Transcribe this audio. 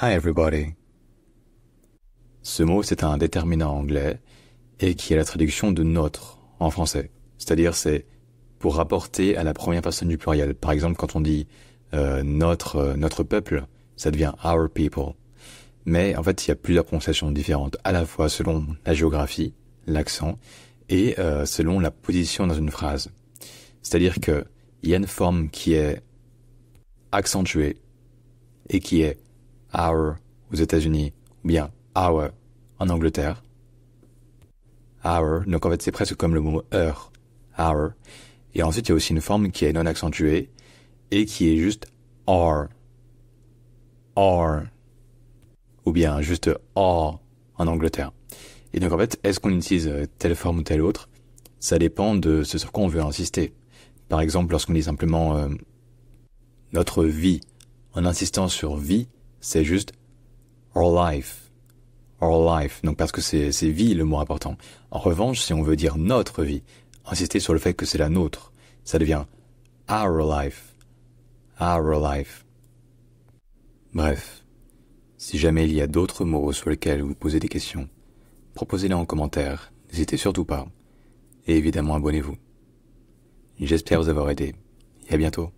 Hi everybody. Ce mot, c'est un déterminant anglais et qui est la traduction de notre en français. C'est-à-dire, c'est pour rapporter à la première personne du pluriel. Par exemple, quand on dit notre peuple, ça devient our people. Mais en fait, il y a plusieurs prononciations différentes, à la fois selon la géographie, l'accent, et selon la position dans une phrase. C'est-à-dire que il y a une forme qui est accentuée et qui est our aux États-Unis, ou bien our en Angleterre. Our, donc en fait c'est presque comme le mot heure, our. Et ensuite il y a aussi une forme qui est non accentuée et qui est juste or, ou bien juste or en Angleterre. Et donc en fait, est-ce qu'on utilise telle forme ou telle autre? Ça dépend de ce sur quoi on veut insister. Par exemple, lorsqu'on dit simplement notre vie, en insistant sur vie, c'est juste our life. Our life, donc parce que c'est vie le mot important. En revanche, si on veut dire notre vie, insister sur le fait que c'est la nôtre, ça devient our life. Our life. Bref, si jamais il y a d'autres mots sur lesquels vous posez des questions, proposez-les en commentaire, n'hésitez surtout pas. Et évidemment, abonnez-vous. J'espère vous avoir aidé. Et à bientôt.